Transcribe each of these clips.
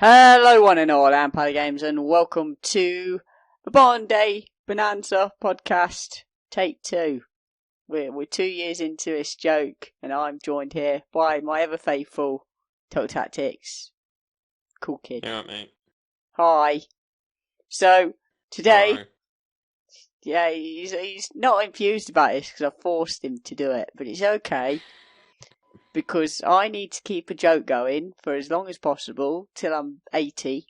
Hello one and all, I'm Paddy Games and welcome to the Barn Day Bonanza Podcast, take 2. We're 2 years into this joke and I'm joined here by my ever faithful Total Tactics cool kid. Yeah, mate. Hi. So, today, Hi. yeah, he's not enthused about this because I forced him to do it, but it's okay. Because I need to keep a joke going for as long as possible till I'm 80.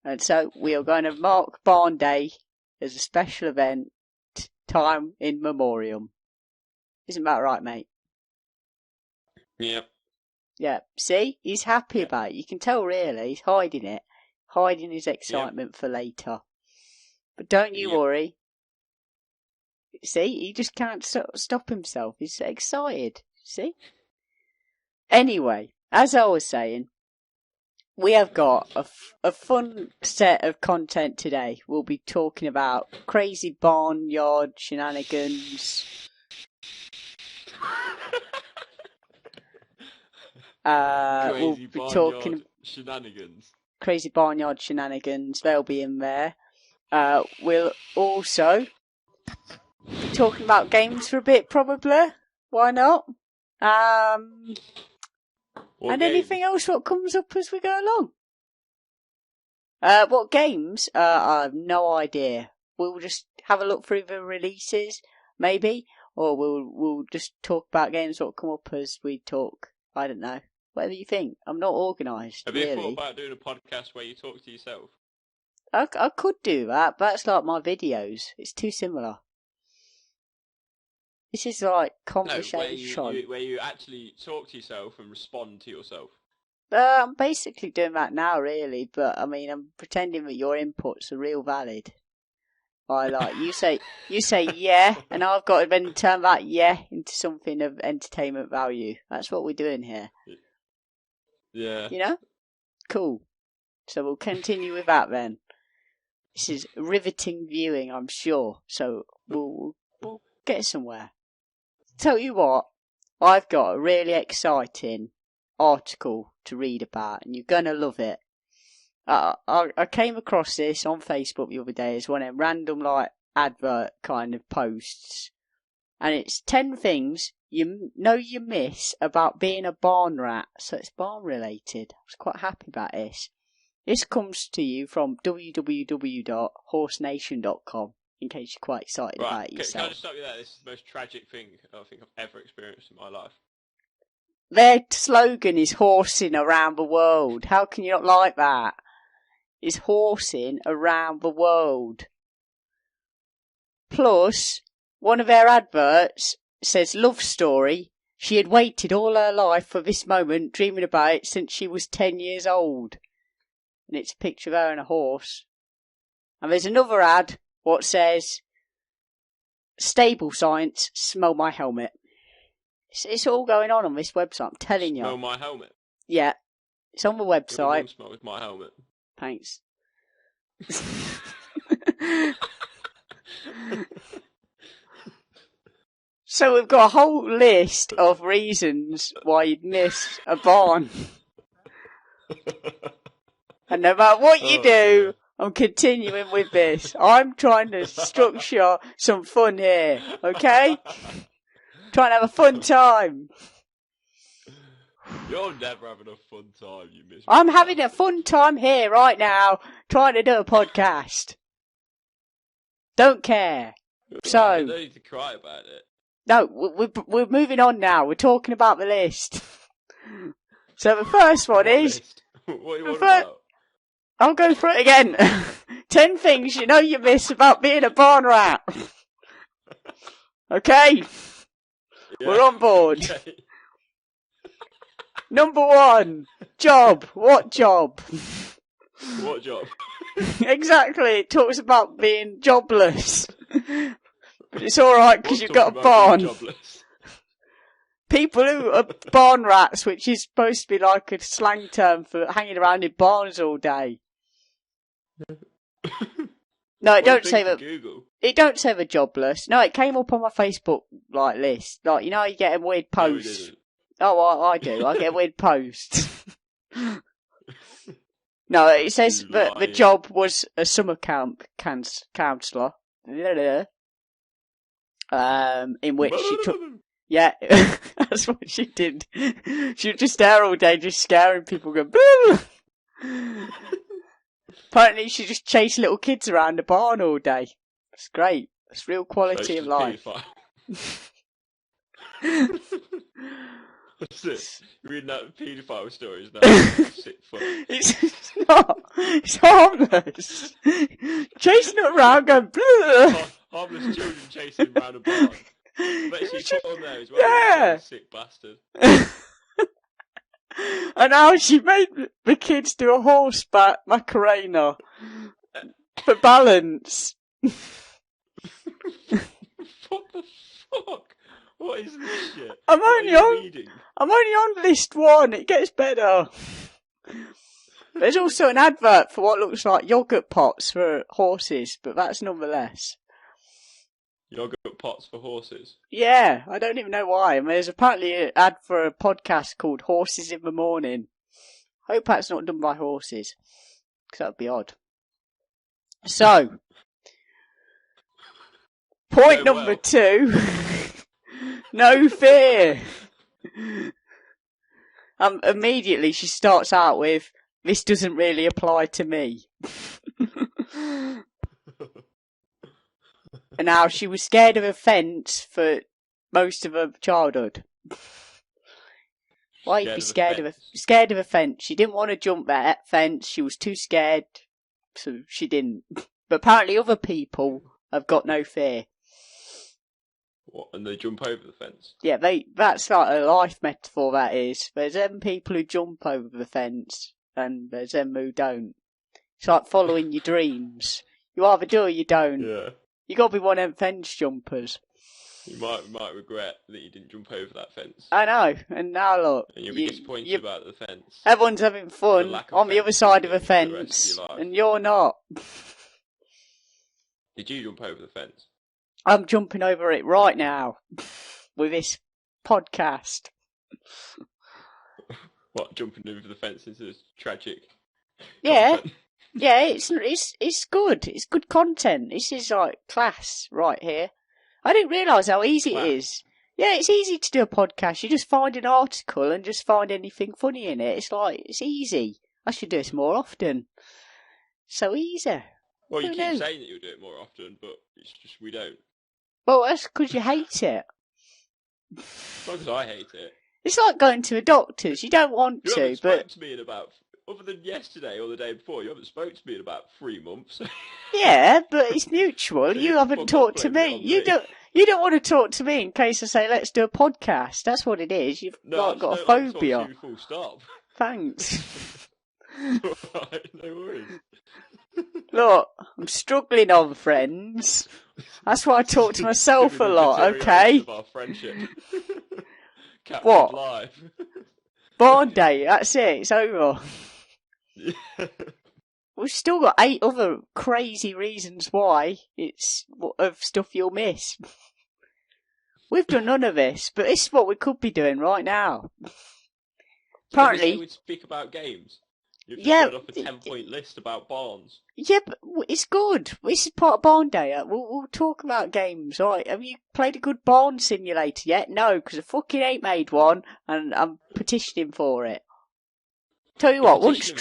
And so we are going to mark Barn Day as a special event, time in memoriam. Isn't that right, mate? Yep. Yeah. See? He's happy about it. You can tell, really. He's hiding it. Hiding his excitement for later. But don't you worry. See? He just can't stop himself. He's excited. See? Anyway, as I was saying, we have got a fun set of content today. We'll be talking about crazy barnyard shenanigans. We'll be talking shenanigans. Crazy barnyard shenanigans. They'll be in there. We'll also be talking about games for a bit, probably. Why not? And anything else what comes up as we go along. What games? I have no idea. We'll just have a look through the releases, maybe, or we'll just talk about games what come up as we talk. I don't know. Whatever you think. I'm not organised. Have you thought about doing a podcast where you talk to yourself? I could do that, but that's like my videos. It's too similar. This is like conversation. No, where you actually talk to yourself and respond to yourself. I'm basically doing that now, really. But I mean, I'm pretending that your inputs are real valid. You say yeah, and I've got to then turn that yeah into something of entertainment value. That's what we're doing here. Yeah. You know? Cool. So we'll continue with that then. This is riveting viewing, I'm sure. So we'll get somewhere. Tell you what, I've got a really exciting article to read about, and you're gonna love it. I came across this on Facebook the other day as one of them random advert kind of posts, and it's 10 things you know you miss about being a barn rat. So it's barn related. I was quite happy about this. This comes to you from www.horsenation.com. In case you're quite excited about it yourself. Can I just stop you there? This is the most tragic thing I think I've ever experienced in my life. Their slogan is horsing around the world. How can you not like that? It's horsing around the world. Plus, one of their adverts says love story. She had waited all her life for this moment, dreaming about it since she was 10 years old. And it's a picture of her and a horse. And there's another ad what says, stable science, smell my helmet. It's all going on this website, I'm telling you. Smell my helmet? Yeah. It's on the website. Smell with my helmet. Thanks. So we've got a whole list of reasons why you'd miss a barn. And no matter what you do, I'm continuing with this. I'm trying to structure some fun here, okay? Trying to have a fun time. You're never having a fun time, you miserable. I'm having a fun time here right now, trying to do a podcast. Don't care. So, I don't need to cry about it. No, we're moving on now. We're talking about the list. So the first one is... What do you want about? I'll go through it again. 10 things you know you miss about being a barn rat. Okay? Yeah. We're on board. Okay. Number 1. Job. What job? What job? Exactly. It talks about being jobless. But it's alright because you've got a barn. People who are barn rats, which is supposed to be like a slang term for hanging around in barns all day. No, it don't say that. Google? It don't say the jobless. No, it came up on my Facebook list. Like, you know, you get a weird post. No, I do. I get a weird post. No, it says You that the lying. job was a summer camp counsellor. In which she took. Yeah, that's what she did. She was just there all day, just scaring people, going. Apparently, she just chased little kids around the barn all day. It's great. It's real quality of life. What's this? You're reading out paedophile stories now. Sick fuck. It's not. It's harmless. Chasing it around, going. Harmless children chasing him around a barn. But she put on there as well. Yeah. Sick bastard. And now she made the kids do a horseback Macarena for balance. What the fuck? What is this shit? I'm only on list 1. It gets better. There's also an advert for what looks like yogurt pots for horses, but that's nonetheless. Yogurt pots for horses? Yeah, I don't even know why. I mean, there's apparently an ad for a podcast called Horses in the Morning. Hope that's not done by horses, because that would be odd. So, point number 2. No fear. Immediately she starts out with, this doesn't really apply to me. And now she was scared of a fence for most of her childhood. Why you be scared of a fence? She didn't want to jump that fence. She was too scared, so she didn't. But apparently other people have got no fear. What? And they jump over the fence? Yeah, that's like a life metaphor, that is. There's them people who jump over the fence, and there's them who don't. It's like following your dreams. You either do or you don't. Yeah. You gotta be one of them fence jumpers. You might regret that you didn't jump over that fence. I know, and now look. And you'll be disappointed about the fence. Everyone's having fun on the other side of a fence, and you're not. Did you jump over the fence? I'm jumping over it right now with this podcast. What, jumping over the fence into this tragic? Yeah. Content? Yeah, it's good. It's good content. This is like class right here. I didn't realise how easy it is. Yeah, it's easy to do a podcast. You just find an article and just find anything funny in it. It's easy. I should do this more often. So easy. Well, you keep saying that you'll do it more often, but it's just we don't. Well, that's because you hate it. It's not because I hate it. It's like going to a doctor's. You don't want you to, haven't but... spoken to me in about... Other than yesterday or the day before, you haven't spoken to me in about 3 months. Yeah, but it's mutual. You haven't talked to me. You don't want to talk to me in case I say, let's do a podcast. That's what it is. You've got a phobia. Like full stop. Thanks. Alright, no worries. Look, I'm struggling on, friends. That's why I talk to myself a lot, okay? Of our friendship. What? Live. Barn Day, that's it, it's over. We've still got 8 other crazy reasons why it's of stuff you'll miss. We've done none of this, but this is what we could be doing right now. Apparently, we'd speak about games. You've just got off a 10-point list about barns. Yeah, but it's good. This is part of Barn Day. We'll talk about games. All right, have you played a good barn simulator yet? No, because I fucking ain't made one, and I'm petitioning for it. Tell you what, once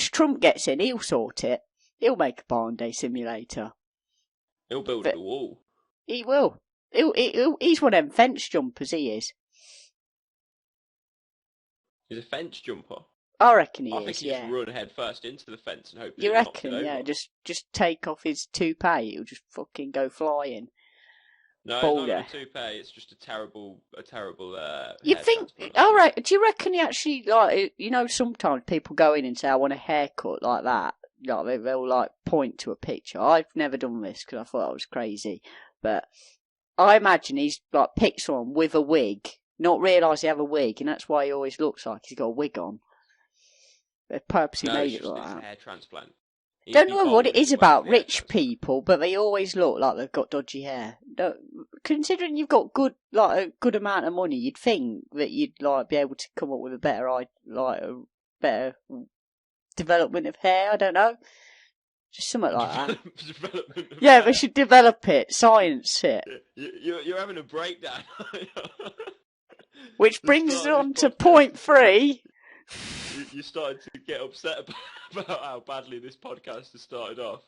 Trump gets in, he'll sort it. He'll make a Barn Day simulator. He'll build a wall. He will. He's one of them fence jumpers, he is. He's a fence jumper? I reckon he is, I think he just run head first into the fence and hope you reckon, yeah, just take off his toupee, he'll just fucking go flying. No, it's not a toupee, it's just a terrible you think, alright, do you reckon he actually, like, you know, sometimes people go in and say, I want a haircut like that. Like, they'll, like, point to a picture. I've never done this because I thought that was crazy. But I imagine he's, like, picked someone with a wig, not realise they have a wig, and that's why he always looks like he's got a wig on. They purposely made it like that. Hair transplant. Don't know what it is about rich people, but they always look like they've got dodgy hair. Considering you've got a good amount of money, you'd think that you'd like be able to come up with a better development of hair. I don't know. Just something like that. Development of Yeah, hair. we should develop it, science it. You're having a breakdown. Which The brings us start of on this to podcast, point 3. You started to get upset about how badly this podcast has started off.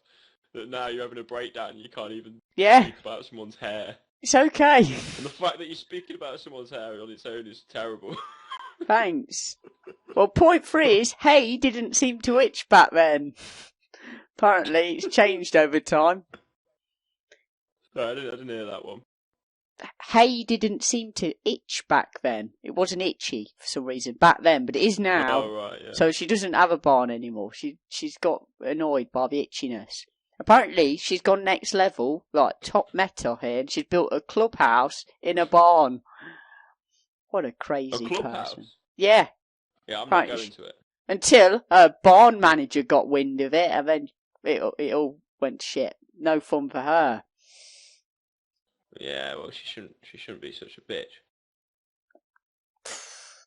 That now you're having a breakdown and you can't even speak about someone's hair. It's okay. And the fact that you're speaking about someone's hair on its own is terrible. Thanks. Well, point 3 is hay didn't seem to itch back then. Apparently, it's changed over time. No, I didn't hear that one. Hay didn't seem to itch back then. It wasn't itchy for some reason back then, but it is now. Oh, right, yeah. So she doesn't have a barn anymore. She's got annoyed by the itchiness. Apparently, she's gone next level, like top meta here, and she's built a clubhouse in a barn. What a crazy person. Yeah. Yeah, I'm not going to it. Until a barn manager got wind of it, and then it all went to shit. No fun for her. Yeah, well, she shouldn't be such a bitch.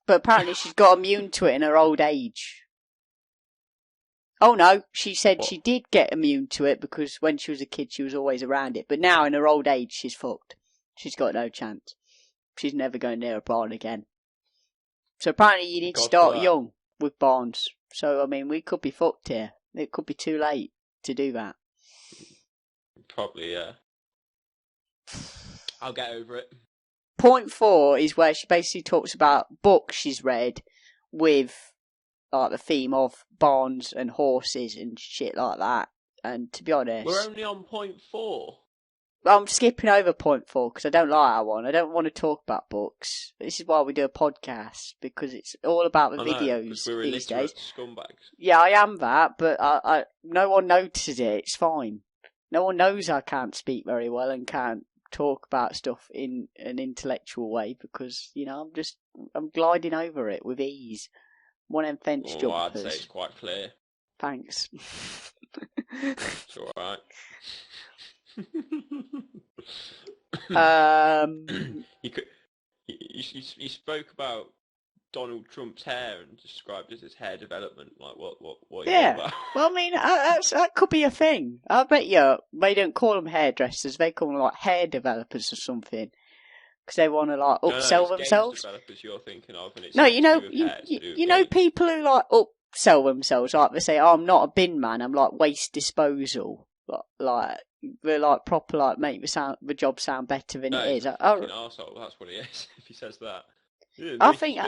But apparently she's got immune to it in her old age. Oh no, she said she did get immune to it because when she was a kid she was always around it. But now in her old age she's fucked. She's got no chance. She's never going near a barn again. So apparently you need to start young with barns. So, I mean, we could be fucked here. It could be too late to do that. Probably, yeah. I'll get over it. Point 4 is where she basically talks about books she's read with like the theme of barns and horses and shit like that. And to be honest, we're only on point 4. I'm skipping over point 4 because I don't like that one. I don't want to talk about books. This is why we do a podcast, because it's all about the videos we're these days. Scumbags. Yeah, I am that, but I no one notices it. It's fine. No one knows I can't speak very well and can't talk about stuff in an intellectual way because, you know, I'm gliding over it with ease. One of them fence jumpers. I'd say it's quite clear. Thanks. It's alright. You spoke about Donald Trump's hair and described it as hair development. Like what are you on about? Well, I mean, that could be a thing. I bet you they don't call them hairdressers; they call them like hair developers or something, because they want to like upsell themselves. Games developers you're thinking of, and it's no, you know people who like upsell themselves. Like they say, "Oh, I'm not a bin man. I'm like waste disposal." Like they're like proper, like make the job sound better than it is. He's a fucking arsehole, that's what he is. If he says that. Yeah, I think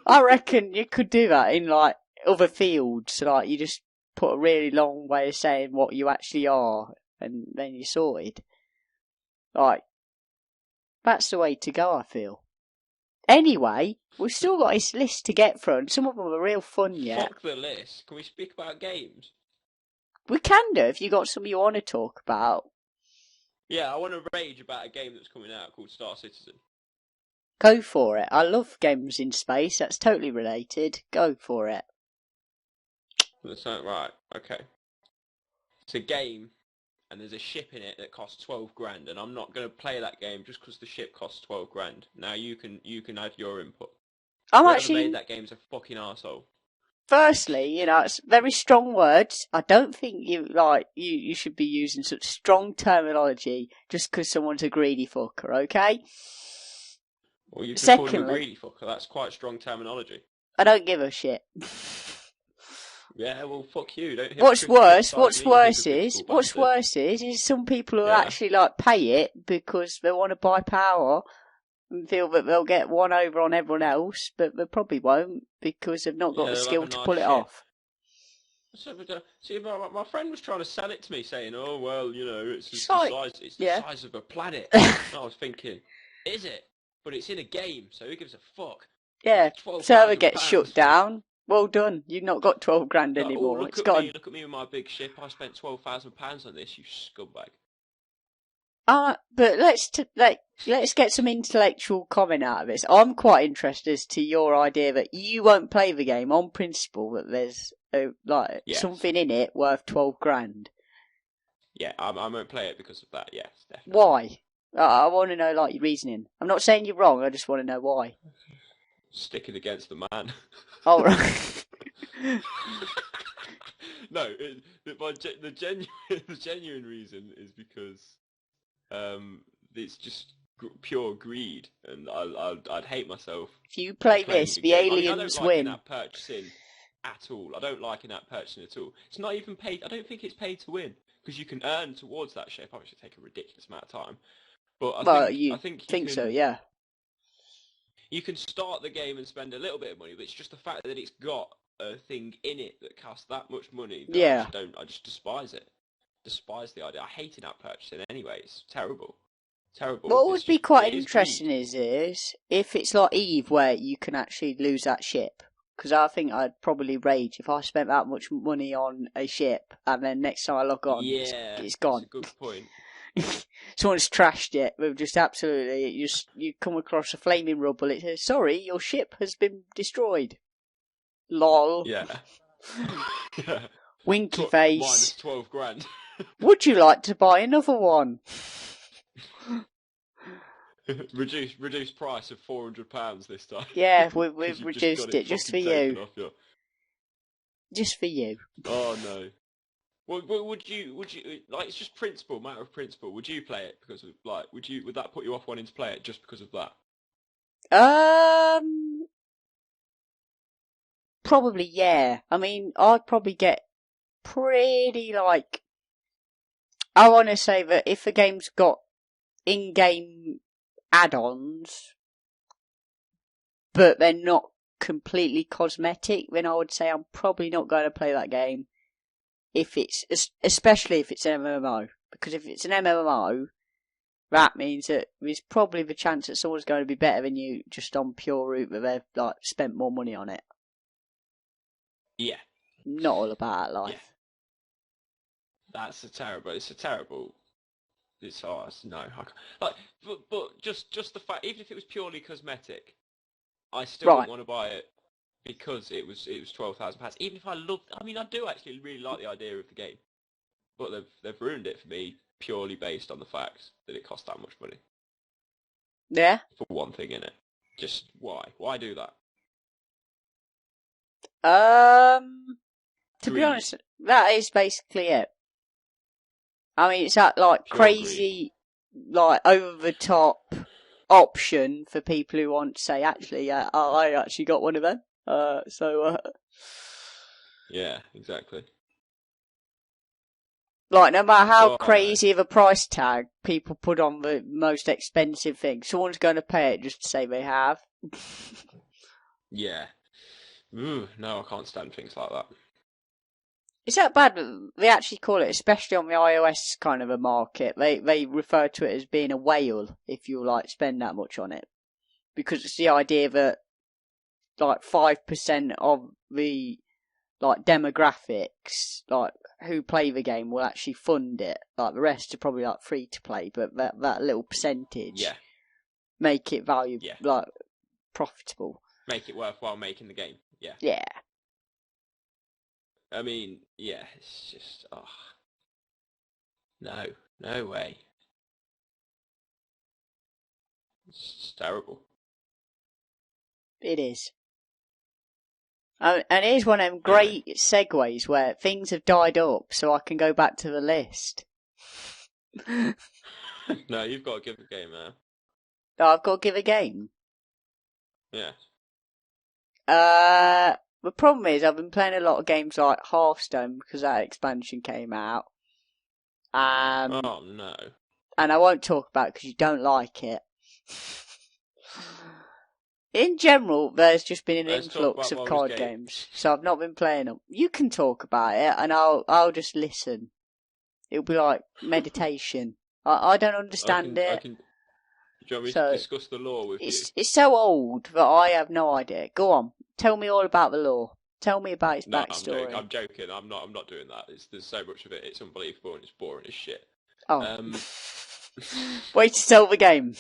I reckon you could do that in like other fields. Like you just put a really long way of saying what you actually are, and then you're sorted. Like that's the way to go, I feel. Anyway, we've still got this list to get through, and some of them are real fun. Yeah. Fuck the list. Can we speak about games? We can do if you got something you want to talk about. Yeah, I want to rage about a game that's coming out called Star Citizen. Go for it. I love games in space. That's totally related. Go for it. That's not right. Okay. It's a game, and there's a ship in it that costs 12 grand, and I'm not going to play that game just because the ship costs 12 grand. Now you can add your input. Whoever made that game's a fucking arsehole. Firstly, you know, it's very strong words. I don't think you should be using such strong terminology just because someone's a greedy fucker, okay? Well, you can call him a greedy fucker. That's quite strong terminology. I don't give a shit. Yeah, well, fuck you. What's worse is some people who actually like pay it because they want to buy power and feel that they'll get one over on everyone else, but they probably won't because they've not got the skill to pull it off. See, my friend was trying to sell it to me, saying, "Oh well, you know, it's the size of a planet." I was thinking, is it? But it's in a game, so who gives a fuck? Yeah, server gets shut down. Well done. You've not got 12 grand anymore. Look at me with my big ship. I spent £12,000 on this, you scumbag. But let's get some intellectual comment out of this. I'm quite interested as to your idea that you won't play the game on principle that there's something in it worth 12 grand. Yeah, I won't play it because of that. Yes, definitely. Why? I want to know your reasoning. I'm not saying you're wrong. I just want to know why. Sticking against the man. Oh, right. No, the genuine reason is because it's just pure greed, and I'd hate myself. If you play playing this, a the game. aliens I don't like win. in-app purchasing at all. I don't like in-app purchasing at all. It's not even paid. I don't think it's paid to win because you can earn towards that ship. Obviously, take a ridiculous amount of time, but I think you can, so, yeah. You can start the game and spend a little bit of money, but it's just the fact that it's got a thing in it that costs that much money. That Yeah. I just despise it. Despise the idea. I hate in-app purchasing anyway. It's terrible. Terrible. What would be quite interesting is if it's like Eve, where you can actually lose that ship. Because I think I'd probably rage if I spent that much money on a ship and then next time I log on, it's gone. That's a good point. Someone's trashed it. We've just absolutely you come across a flaming rubble. It says, "Sorry, your ship has been destroyed." Lol. Yeah. Winky face. Minus 12 grand. Would you like to buy another one? Reduced price of £400 this time. Yeah, we've reduced it just for you. Just for you. Oh no. Well, would you like? It's just matter of principle. Would you play it because of would that put you off wanting to play it just because of that? Probably yeah. I mean, I'd probably get pretty I want to say that if a game's got in-game add-ons, but they're not completely cosmetic, then I would say I'm probably not going to play that game. Especially if it's an MMO, because if it's an MMO, that means that there's probably the chance that someone's going to be better than you just on pure route that they've spent more money on it. Yeah. Not all about life. Yeah. It's a terrible. No. But just the fact, even if it was purely cosmetic, I still wouldn't want to buy it. Because it was £12,000. Even if I do actually really like the idea of the game, but they've ruined it for me purely based on the fact that it cost that much money. Yeah. For one thing in it, just why? Why do that? To be honest, that is basically it. I mean, it's that Pure crazy, over the top option for people who want to say, actually, I actually got one of them. Yeah, exactly. No matter how crazy of a price tag people put on the most expensive thing, someone's going to pay it just to say they have. Yeah. Ooh, no, I can't stand things like that. Is that bad? They actually call it, especially on the iOS kind of a market, they refer to it as being a whale if you spend that much on it. Because it's the idea that 5% of the demographics who play the game will actually fund it. The rest are probably free to play, but that little percentage make it valuable, profitable. Make it worthwhile making the game. Yeah. Yeah. I mean, yeah, it's just no way. It's just terrible. It is. And here's one of them great segues where things have died up, so I can go back to the list. No, you've got to give a game now. Oh, I've got to give a game? Yeah. The problem is I've been playing a lot of games like Hearthstone because that expansion came out. Oh, no. And I won't talk about it because you don't like it. In general, there's just been an influx of card games, so I've not been playing them. You can talk about it, and I'll just listen. It'll be like meditation. I don't understand it. Do you want me to discuss the lore with you? It's so old that I have no idea. Go on, tell me all about the lore. Tell me about its backstory. I'm joking. I'm not doing that. There's so much of it. It's unbelievable and it's boring as shit. Oh. Wait to tell the game.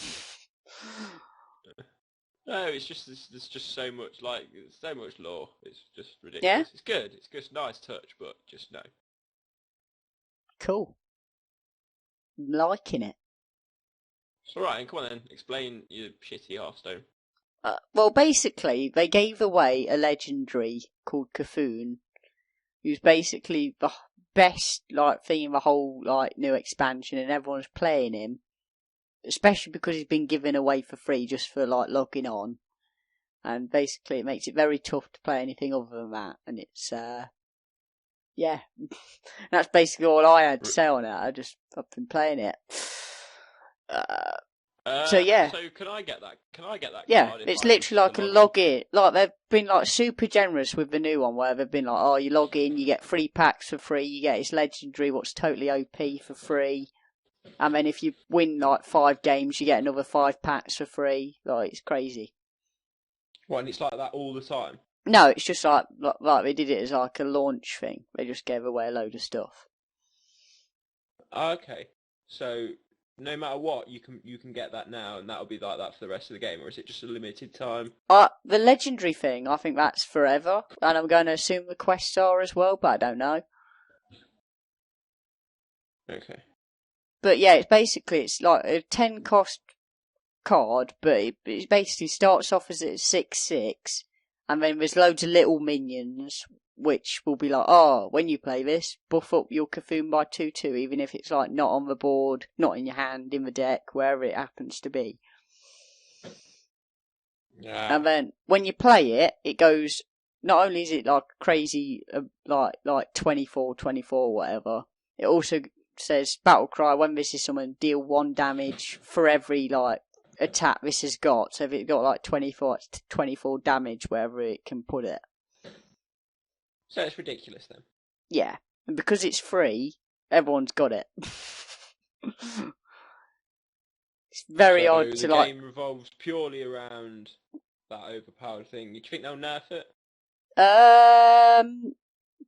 No, it's just there's just so much so much lore. It's just ridiculous. Yeah? It's good. It's just nice touch, but just no. Cool. I'm liking it. It's alright, come on then. Explain your shitty Hearthstone. Well, basically, they gave away a legendary called Cthun, who's basically the best thing in the whole new expansion, and everyone's playing him, especially because he's been given away for free just for logging on, and basically it makes it very tough to play anything other than that, and it's yeah, that's basically all I had to say on it. I've been playing it. So yeah. So can I get that? Yeah, card it's literally like a login. They've been super generous with the new one, where they've been oh, you log in, you get 3 packs for free, you get his legendary, what's totally OP for free, and then if you win 5 games, you get another 5 packs for free. It's crazy. What, and it's like that all the time? No, it's just like they did it as a launch thing. They just gave away a load of stuff. Okay, so no matter what, you can get that now, and that'll be like that for the rest of the game, or is it just a limited time? The legendary thing, I think that's forever, and I'm going to assume the quests are as well, but I don't know. Okay. But yeah, it's like a 10 cost card, but it basically starts off as a 6/6, and then there's loads of little minions, which will be when you play this, buff up your Cthun by 2/2, even if it's not on the board, not in your hand, in the deck, wherever it happens to be. Yeah. And then when you play it, it goes, not only is it crazy, like 24/24 whatever, it also says battle cry, when this is summoned, deal 1 damage for every attack this has got. So if it's got 24, it's 24 damage wherever it can put it. So it's ridiculous then. Yeah, and because it's free, everyone's got it. It's very odd to the game revolves purely around that overpowered thing. Do you think they'll nerf it?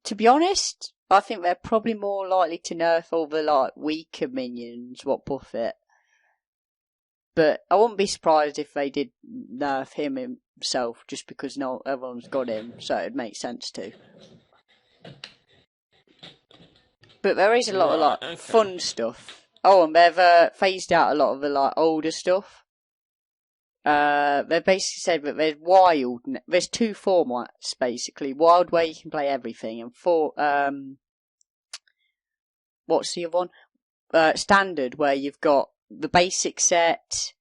To be honest, I think they're probably more likely to nerf all the weaker minions what buff it. But I wouldn't be surprised if they did nerf him himself, just because everyone's got him, so it'd make sense to. But there is a lot of fun stuff. Oh, and they've phased out a lot of the older stuff. They basically said that there's wild. There's 2 formats basically. Wild, where you can play everything, and what's the other one? Standard, where you've got the basic set,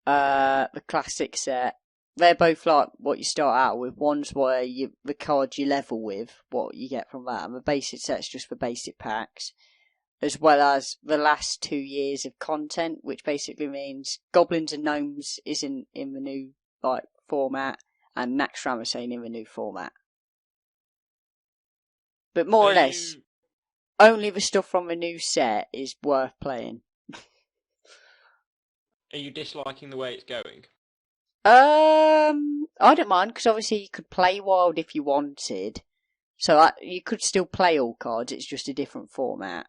the classic set. They're both what you start out with. One's where the cards you level with, what you get from that, and the basic set's just for basic packs, as well as the last 2 years of content, which basically means Goblins and Gnomes isn't in the new format, and Naxxramas ain't in the new format. But more or less, only the stuff from the new set is worth playing. Are you disliking the way it's going? I don't mind, because obviously you could play Wild if you wanted. So you could still play all cards, it's just a different format.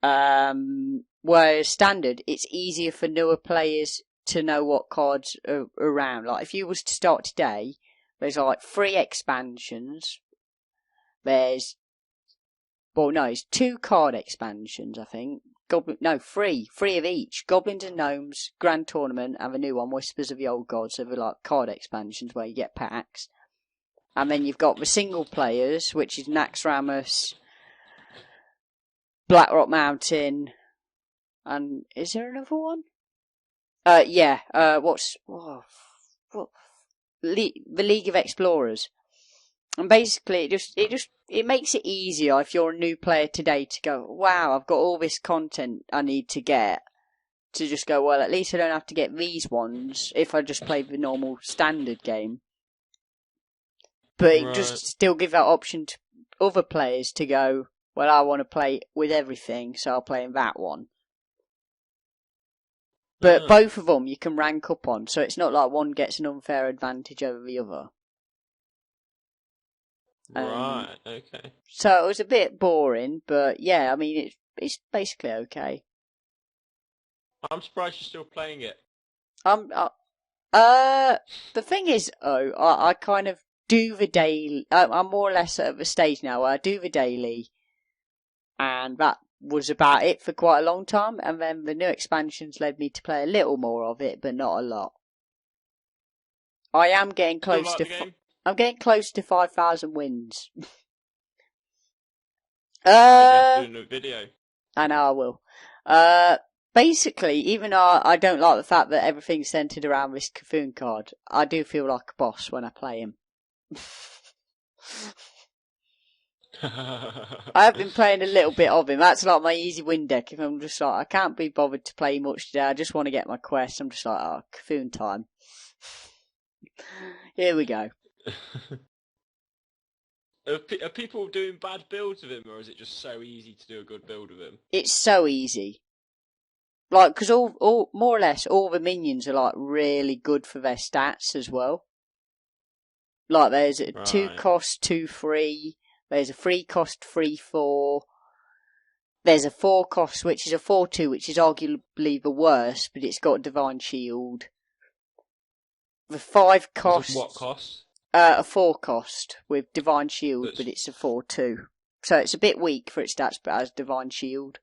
Whereas Standard, it's easier for newer players to know what cards are around. If you was to start today, there's 3 expansions. It's 2 card expansions, I think. 3 of each. Goblins and Gnomes, Grand Tournament, and the new one, Whispers of the Old Gods. So they're card expansions where you get packs. And then you've got the single players, which is Naxxramas, Blackrock Mountain, and is there another one? The League of Explorers. And basically, it makes it easier if you're a new player today to go, wow, I've got all this content I need to get. To just go, well, at least I don't have to get these ones if I just play the normal Standard game. But it just still give that option to other players to go, well, I want to play with everything, so I'll play in that one. But both of them you can rank up on, so it's not like one gets an unfair advantage over the other. Right, okay. So it was a bit boring, but yeah, I mean, it's basically okay. I'm surprised you're still playing it. The thing is, I kind of do the daily. I'm more or less at the stage now where I do the daily, and that was about it for quite a long time. And then the new expansions led me to play a little more of it, but not a lot. I am getting Still close like to. the game? I'm getting close to 5,000 wins. You have to do a video. I know I will. Basically, even though I don't like the fact that everything's centered around this Cthun card, I do feel like a boss when I play him. I have been playing a little bit of him. That's like my easy win deck. If I'm just like, I can't be bothered to play much today, I just want to get my quest. I'm just like, oh, Cthun time. Here we go. Are people doing bad builds of him, or is it just so easy to do a good build of him? It's so easy. Like, because all more or less all the minions are like really good for their stats as well. Like, there's a 2 cost 2/3. There's a 3 cost 3/4. There's a 4 cost, which is a 4/2, which is arguably the worst, but it's got Divine Shield. The 5 cost. What cost? A 4 cost with Divine Shield, but it's a 4/2. So it's a bit weak for its stats, but has Divine Shield.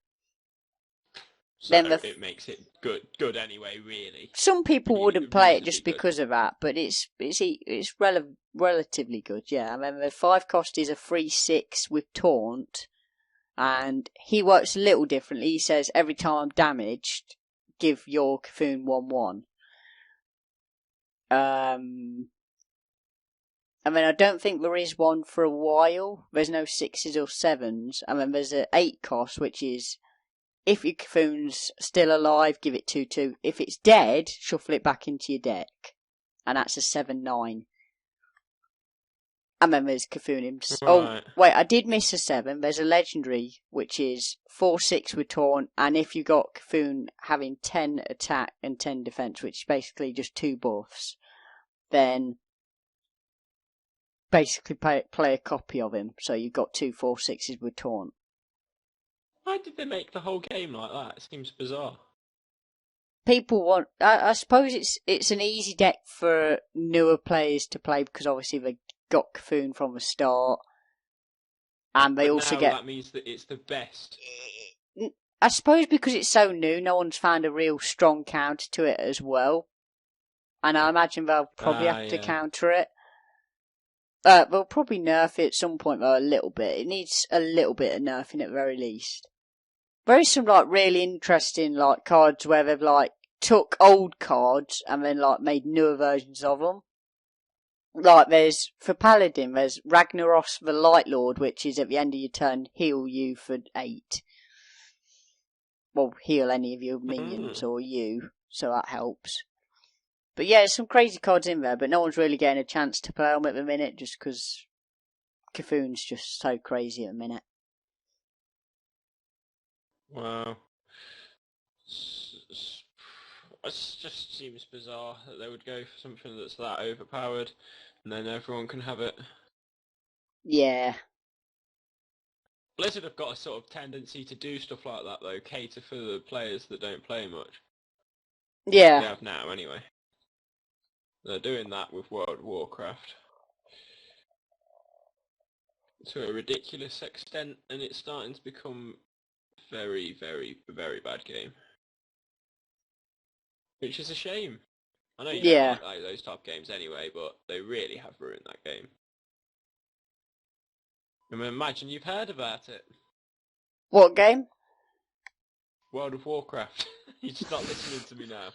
So then it makes it good anyway, really. Some people wouldn't play it just because of that, but it's relatively good, yeah. I mean, the 5 cost is a 3/6 with Taunt, and he works a little differently. He says, every time I'm damaged, give your Cthun 1/1. I mean, I don't think there is one for a while. There's no 6s or 7s. I mean, there's an 8 cost, which is, if your Cthulhu's still alive, give it 2/2. If it's dead, shuffle it back into your deck. And that's a 7/9. And then there's Cthulhu. Right. Oh, wait, I did miss a 7. There's a legendary, which is 4/6 with Taunt. And if you got Cthulhu having 10 attack and 10 defense, which is basically just 2 buffs, then basically play a copy of him. So you've got 2 4/6s with Taunt. Why did they make the whole game like that? It seems bizarre. People want. I suppose it's an easy deck for newer players to play because obviously they got Cthulhu from the start, and they also get. That means that it's the best. I suppose because it's so new, no one's found a real strong counter to it as well, and I imagine they'll probably have to counter it. They'll probably nerf it at some point though a little bit. It needs a little bit of nerfing at the very least. There is some like really interesting like cards where they've like took old cards and then like made newer versions of them. Like there's for Paladin, there's Ragnaros the Light Lord, which is at the end of your turn heal you for 8. Well, heal any of your minions or you, so that helps. But yeah, there's some crazy cards in there, but no one's really getting a chance to play them at the minute just because Cthulhu's just so crazy at the minute. Wow. It just seems bizarre that they would go for something that's that overpowered and then everyone can have it. Yeah. Blizzard have got a sort of tendency to do stuff like that though, cater for the players that don't play much. Yeah. They have now anyway. They're doing that with World of Warcraft to a ridiculous extent, and it's starting to become very, very, very bad game. Which is a shame. I know you don't like those type of games anyway, but they really have ruined that game. I mean, imagine you've heard about it. What game? World of Warcraft. You're just not listening to me now.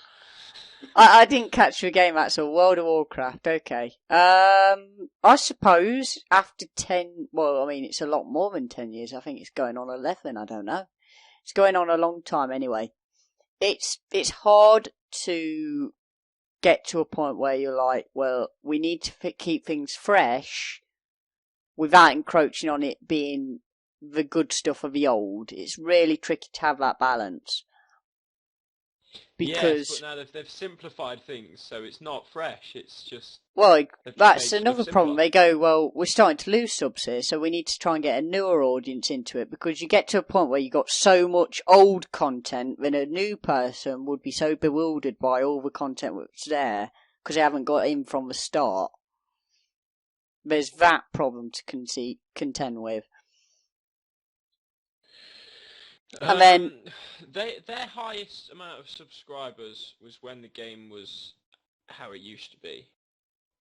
I didn't catch the game, that's all. World of Warcraft, okay. I suppose after 10, well, I mean, it's a lot more than 10 years. I think it's going on 11, I don't know. It's going on a long time anyway. It's hard to get to a point where you're like, well, we need to keep things fresh without encroaching on it being the good stuff of the old. It's really tricky to have that balance. Because yes, but now they've simplified things, so it's not fresh, it's just... Well, that's another problem. They go, well, we're starting to lose subs here, so we need to try and get a newer audience into it, because you get to a point where you've got so much old content, then a new person would be so bewildered by all the content that's there, because they haven't got in from the start. There's that problem to contend with. And then their highest amount of subscribers was when the game was how it used to be.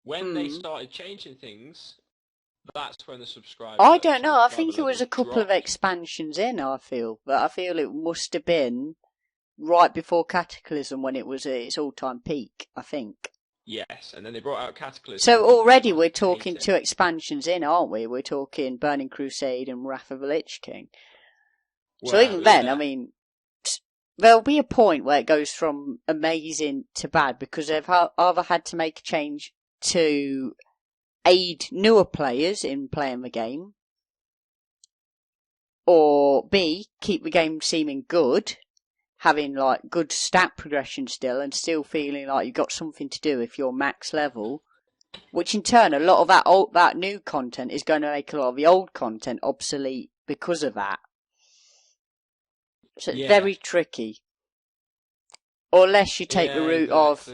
When they started changing things, that's when the subscribers... I don't know. I think it was a couple dropped. of expansions in, I feel. But I feel it must have been right before Cataclysm when it was at its all-time peak, I think. Yes, and then they brought out Cataclysm. So already we're talking 2 expansions in, aren't we? We're talking Burning Crusade and Wrath of the Lich King. Well, so even then, I mean, there'll be a point where it goes from amazing to bad because they've either had to make a change to aid newer players in playing the game, or B, keep the game seeming good, having like good stat progression still, and still feeling like you've got something to do if you're max level, which in turn a lot of that new content is going to make a lot of the old content obsolete because of that. So it's very tricky. Or unless you take the route of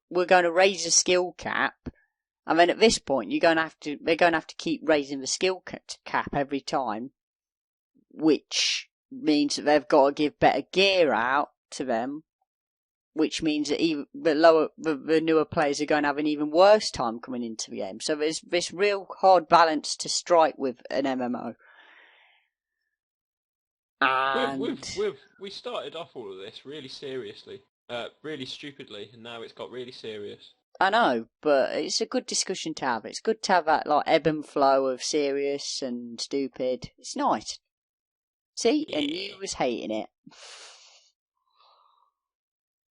we're going to raise the skill cap, and then at this point they're going to have to keep raising the skill cap every time, which means that they've got to give better gear out to them, which means that even the newer players are going to have an even worse time coming into the game. So there's this real hard balance to strike with an MMO. And we started off all of this really seriously, really stupidly, and now it's got really serious. I know, but it's a good discussion to have. It's good to have that like ebb and flow of serious and stupid. It's nice. See, and you was hating it.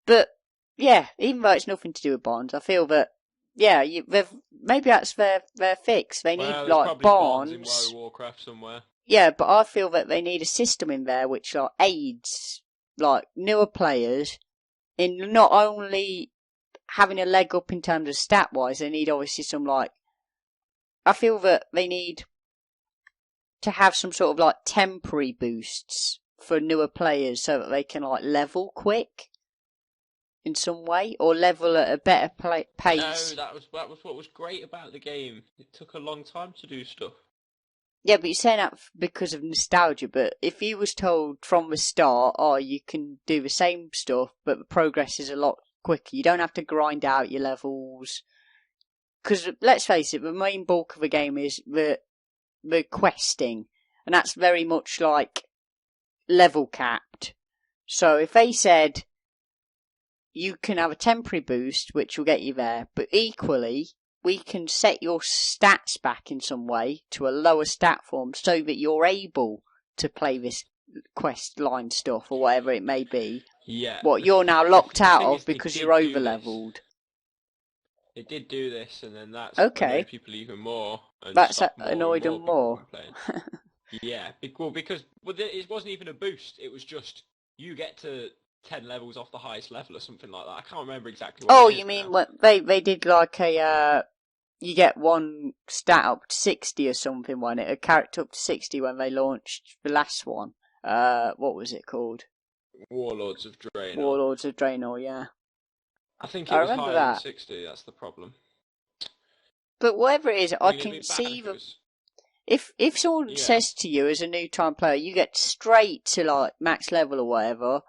But yeah, even though it's nothing to do with bonds, I feel that maybe that's their fix. They need like bonds in World of Warcraft somewhere. Yeah, but I feel that they need a system in there which like aids like newer players in not only having a leg up in terms of stat wise. They need obviously some like. I feel that they need to have some sort of like temporary boosts for newer players so that they can like level quick in some way or level at a better pace. No, that was what was great about the game. It took a long time to do stuff. Yeah, but you're saying that because of nostalgia, but if you was told from the start, you can do the same stuff, but the progress is a lot quicker. You don't have to grind out your levels. Because, let's face it, the main bulk of the game is the questing, and that's very much like level capped. So if they said you can have a temporary boost, which will get you there, but equally we can set your stats back in some way to a lower stat form so that you're able to play this quest line stuff or whatever it may be. Yeah. What you're now locked out of because you're over leveled. It did do this, and then that's annoyed people even more. And that's annoyed them more. Yeah, because it wasn't even a boost. It was just you get to 10 levels off the highest level or something like that. I can't remember exactly what it is. You mean what they did like a you get one stat up to 60 or something, wasn't it? A character up to 60 when they launched the last one. What was it called? Warlords of Draenor. Warlords of Draenor, yeah. I think it was higher than 60, that's the problem. But whatever it is, I can see that if someone says to you as a new time player, you get straight to like max level or whatever,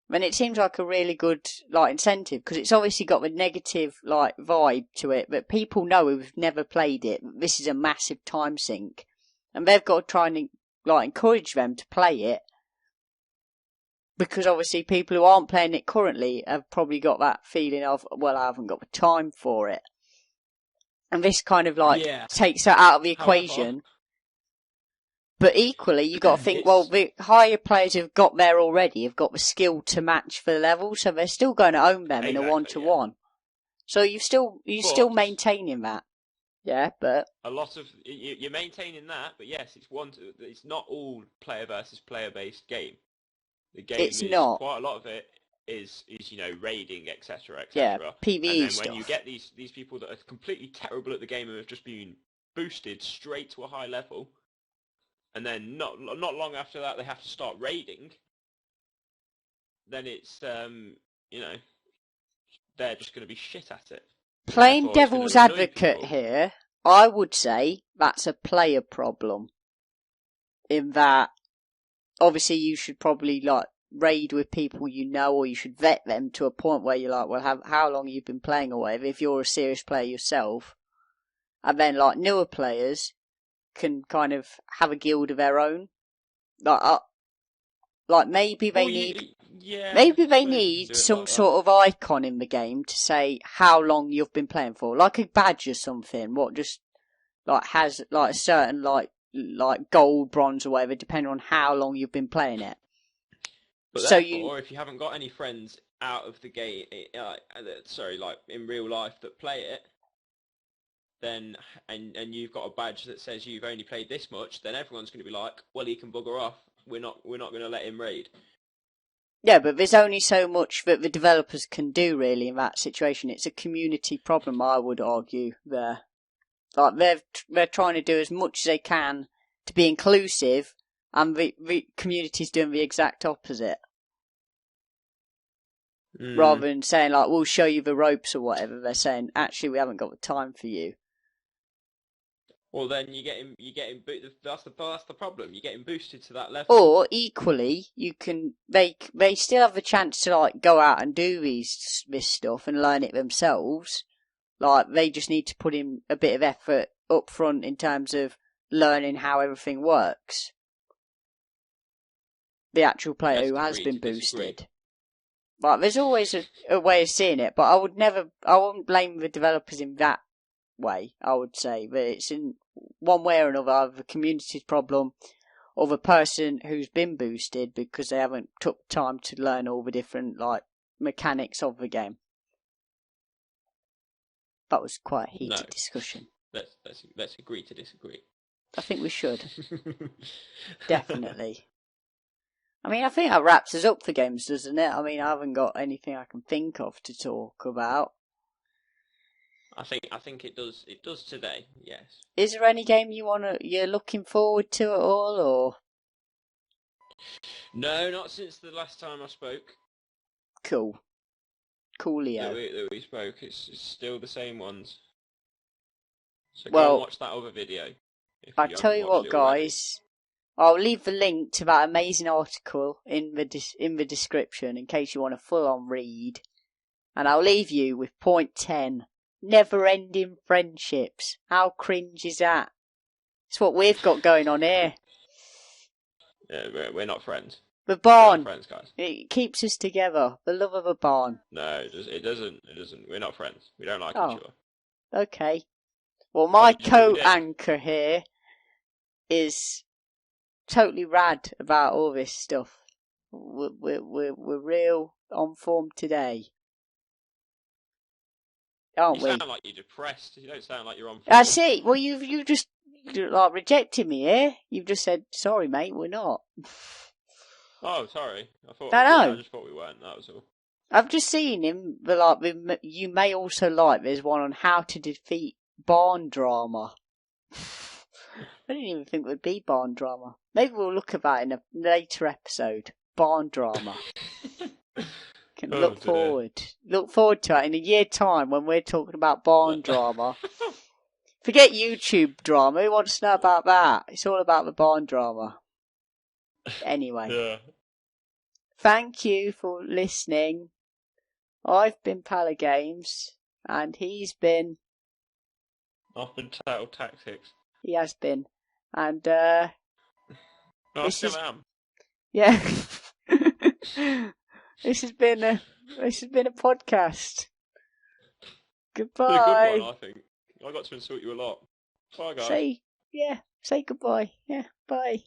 then it seems like a really good like incentive because it's obviously got the negative like vibe to it, but people know who've never played it. This is a massive time sink, and they've got to try and like encourage them to play it because obviously people who aren't playing it currently have probably got that feeling of, well, I haven't got the time for it, and this kind of like takes that out of the equation. But equally, you've got to think, well, the higher players who've got there already have got the skill to match for the level, so they're still going to own them in a one-to-one. Yeah. So you're still maintaining that. Yeah, but a lot of you're maintaining that, but yes, it's not all player versus player based game. The game is not. Quite a lot of it is raiding, etc., etc. Yeah, PvE and then stuff. When you get these people that are completely terrible at the game and have just been boosted straight to a high level. And then not long after that, they have to start raiding. Then it's they're just going to be shit at it. Playing devil's advocate here, I would say that's a player problem. In that, obviously, you should probably like raid with people you know, or you should vet them to a point where you're like, well, how long you've been playing or whatever, if you're a serious player yourself. And then, like, newer players can kind of have a guild of their own. Like maybe they need some sort of icon in the game to say how long you've been playing for, like a badge or something. What just like has like a certain like gold, bronze, or whatever, depending on how long you've been playing it. But so if you haven't got any friends out of the game, like in real life that play it, then and you've got a badge that says you've only played this much, then everyone's going to be like, well, he can bugger off. We're not going to let him raid. Yeah, but there's only so much that the developers can do really in that situation. It's a community problem, I would argue. There, like they're trying to do as much as they can to be inclusive, and the community's doing the exact opposite. Rather than saying like, we'll show you the ropes or whatever, they're saying actually we haven't got the time for you. Well, then you get him. That's the problem. You're getting boosted to that level. Or equally, they still have the chance to like go out and do this stuff and learn it themselves. Like they just need to put in a bit of effort up front in terms of learning how everything works. The actual player who has been boosted. Like there's always a way of seeing it, but I wouldn't blame the developers in that way. I would say that it's in one way or another either the community's problem or the person who's been boosted because they haven't took time to learn all the different like mechanics of the game. That was quite a heated discussion. Let's agree to disagree. I think we should. Definitely. I mean, I think that wraps us up for games, doesn't it? I mean, I haven't got anything I can think of to talk about. I think it does. It does today. Yes. Is there any game you're looking forward to at all, or? No, not since the last time I spoke. Cool. Coolio. That we spoke. It's still the same ones. So go and watch that other video. I tell you what, guys. I'll leave the link to that amazing article in the description in case you want a full-on read. And I'll leave you with point 10. Never-ending friendships. How cringe is that? It's what we've got going on here. Yeah, we're not friends. The barn. We're not friends, guys. It keeps us together. The love of a barn. No, it doesn't. We're not friends. We don't like each other. Okay. Well, my co-anchor here is totally rad about all this stuff. We're real on form today. Aren't we? You sound like you're depressed. You don't sound like you're on form. I see. Well, you just like rejected me here. You've just said, sorry, mate, we're not. Oh, sorry. I just thought we weren't. That was all. I've just seen him. But like, you may also like. There's one on how to defeat barn drama. I didn't even think it would be barn drama. Maybe we'll look at that in a later episode. Barn drama. Can look forward to it in a year's time when we're talking about barn drama. Forget YouTube drama. Who wants to know about that? It's all about the barn drama. Anyway. Yeah. Thank you for listening. I've been Pala Games, and he's been... Untitled Tactics. He has been. And, I still am. Yeah. This has been a podcast. Goodbye. A good one, I think. I got to insult you a lot. Bye, guys. Say goodbye. Yeah, bye.